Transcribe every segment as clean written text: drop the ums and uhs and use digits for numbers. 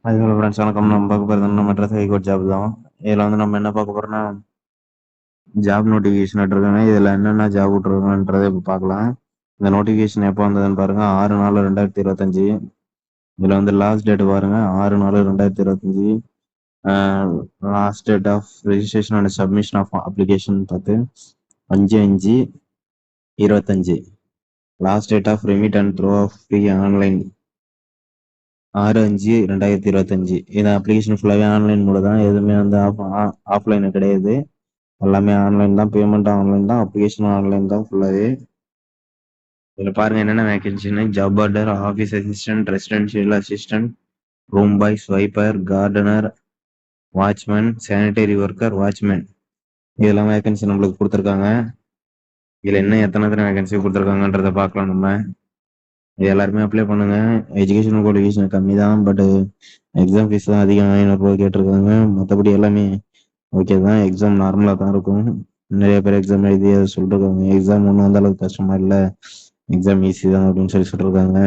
அதுபோல் ஃப்ரெண்ட்ஸ் வணக்கம். நம்ம பார்க்க போகிறது நம்ம மெட்ராஸ் ஹைகோர்ட் ஜாப் தான். இதில் வந்து நம்ம என்ன பார்க்க போகிறோம்னா ஜாப் நோட்டிஃபிகேஷன் விட்டுருக்காங்க. இதில் என்னென்ன ஜாப் விட்ருக்காங்கன்றதை இப்போ பார்க்கலாம். இந்த நோட்டிஃபிகேஷன் எப்போ வந்ததுன்னு பாருங்கள், 6/4/2025. இதில் வந்து லாஸ்ட் டேட் பாருங்கள், 6/4/2025. Last date of registration and submission of application பார்த்து 5/5/25. Last date of remit and throw of free online 6/5/2025. இந்த அப்ளிகேஷன் ஃபுல்லாகவே ஆன்லைன் மூலம் தான், எதுவுமே வந்து ஆஃப்லைன் கிடையாது. எல்லாமே ஆன்லைன் தான், பேமெண்ட் ஆன்லைன் தான், அப்ளிகேஷன் ஆன்லைன் தான் ஃபுல்லாகவே. இதில் பாருங்கள் என்னென்ன வேகன்சின்னு: job order, office assistant, residential assistant, room boy, sweeper, gardener, watchman, sanitary worker, watchman. இதெல்லாம் வேகன்சி நம்மளுக்கு கொடுத்துருக்காங்க. இதில் என்ன எத்தனை வேகன்சி கொடுத்துருக்காங்கன்றதை பார்க்கலாம். நம்ம இது எல்லாருமே அப்ளை பண்ணுங்க. எஜுகேஷன் குவாலிஃபிகேஷன் கம்மி தான், பட் எக்ஸாம் ஃபீஸ் தான் அதிகம், 500 கேட்டிருக்காங்க. மற்றபடி எல்லாமே ஓகே தான். எக்ஸாம் நார்மலாக தான் இருக்கும். நிறைய பேர் எக்ஸாம் எழுதி அதை சொல்லிருக்காங்க, எக்ஸாம் ஒன்றும் அந்த அளவுக்கு கஷ்டமா இல்லை, எக்ஸாம் ஈஸி தான் அப்படின்னு சொல்லியிருக்காங்க.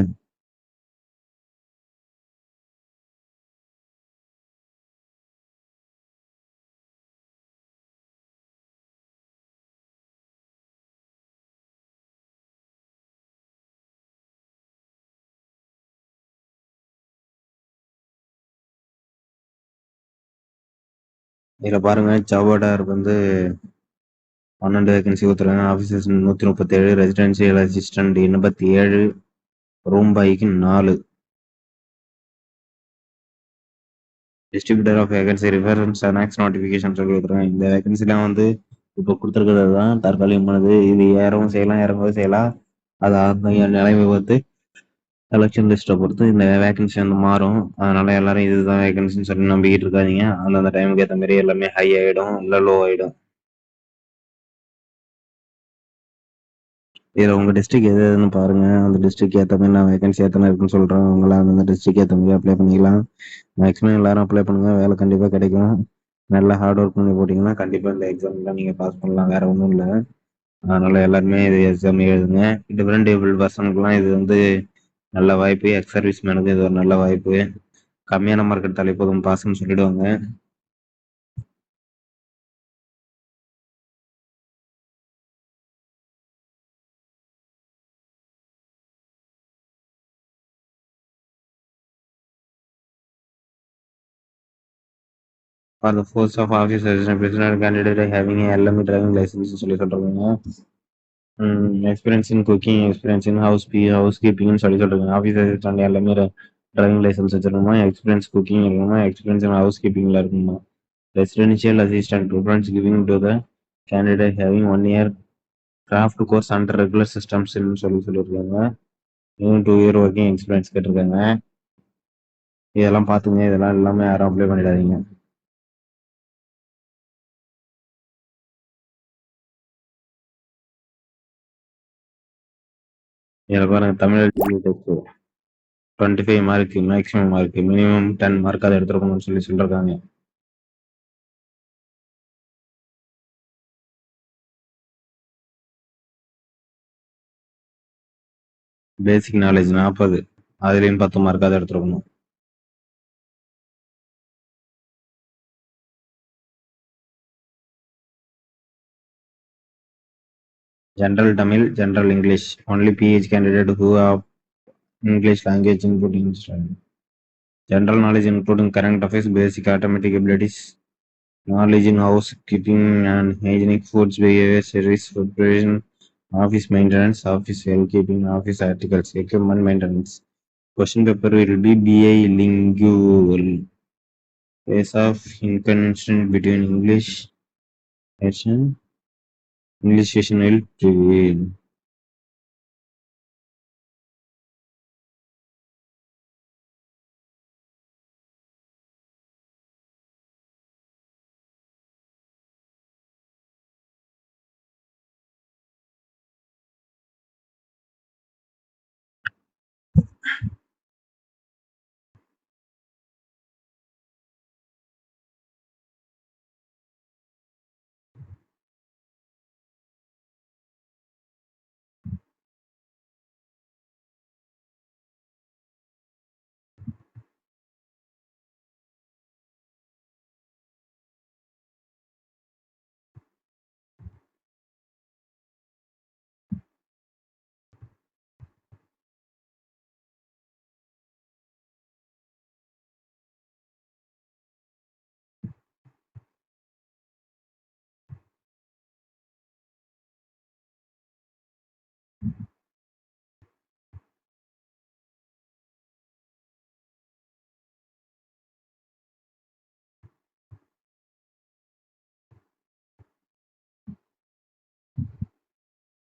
இதில் பாருங்க, ஜாப் ஆர்டர் வந்து 12 வேகன்சி கொடுத்துருக்காங்க. ஆஃபீஸர்ஸ் 137, ரெசிடென்சியல் அசிஸ்டன்ட் 87, ரூம் பாய்க்கு 4. Distributor of vacancy reference annex notification சொல்லி கொடுத்துருக்காங்க. இந்த வேகன்சிலாம் வந்து இப்போ கொடுத்துருக்கிறது தான் தற்காலிகமானது. இது ஏறவும் செய்யலாம், இறங்கவும் செய்யலாம். அது அந்த நிலைமை பார்த்து எலெக்ஷன் லிஸ்ட்டை பொறுத்து இந்த வேகன்சி வந்து மாறும். அதனால எல்லாரும் இதுதான் வேகன்சின்னு சொல்லி நம்பிக்கிட்டு இருக்காதீங்க. அந்தந்த டைமுக்கு ஏற்ற மாதிரி எல்லாமே ஹை ஆகிடும், இல்லை லோ ஆகிடும். இதில் உங்கள் டிஸ்ட்ரிக் எது எதுன்னு பாருங்கள். அந்த டிஸ்ட்ரிக் ஏற்ற மாதிரி நான் வேகன்சி எத்தனை இருக்குன்னு சொல்கிறேன். உங்களை அந்த டிஸ்ட்ரிக் ஏற்ற மாதிரி அப்ளை பண்ணிக்கலாம். மேக்ஸிமம் எல்லாரும் அப்ளை பண்ணுங்கள், வேலை கண்டிப்பாக கிடைக்கும். நல்லா ஹார்ட் ஒர்க் பண்ணி போட்டிங்கன்னா கண்டிப்பாக இந்த எக்ஸாம்லாம் நீங்கள் பாஸ் பண்ணலாம், வேறு ஒன்றும் இல்லை. அதனால் எல்லாருமே இது எக்ஸாம் எழுதுங்க. டிஃப்ரெண்ட் ஏபிள் பர்சனுக்குலாம் இது வந்து நல்ல வாய்ப்பு. எக்ஸ் சர்வீஸ் மேனுக்கு இது ஒரு நல்ல வாய்ப்பு. கம்மியான மார்க் எடுத்தாலே போதும், பாஸ்ன்னு சொல்லிடுவாங்க. For the post of office assistant prisoner candidate having a LME driving license சொல்லி சொல்றாங்க. Experience in cooking, experience in ஹவுஸ்கீப்பிங்னு சொல்லி சொல்றாங்க. ஆஃபீஸ் அசிஸ்டன்ட் எல்லாமே டிரைவிங் லைசன்ஸ் வச்சிருக்கணுமா, எக்ஸ்பீரியன்ஸ் குக்கிங் இருக்கணுமா, எக்ஸ்பீரியன்ஸ் இன் ஹவுஸ்கீப்பிங்ல இருக்கணுமா. Residential assistant preference giving to the candidate having 1 year craft course under regular சிஸ்டம்ஸ்ன்னு சொல்லியிருக்காங்க. இன்னும் 2 year ஒர்க்கிங் எக்ஸ்பீரியன்ஸ் கேட்டிருக்காங்க. இதெல்லாம் பார்த்துங்க, இதெல்லாம் எல்லாமே யாரும் அப்ளை பண்ணிடாதீங்க. இதில் பாருங்க, Tamil test 25 mark maximum mark, minimum 10 mark அதை எடுத்துருக்கணும்னு சொல்லியிருக்காங்க. பேசிக் நாலேஜ் 40, அதுலேயும் 10 மார்க் அதை எடுத்துருக்கணும். General Tamil, general English, only PH candidate who have English language input in general knowledge including current affairs, basic arithmetic abilities, knowledge in housekeeping and hygienic foods, behavior, service preparation, office maintenance, office housekeeping, office articles, equipment maintenance. Question paper will be bilingual. Case of inconsistent between English version will prevail.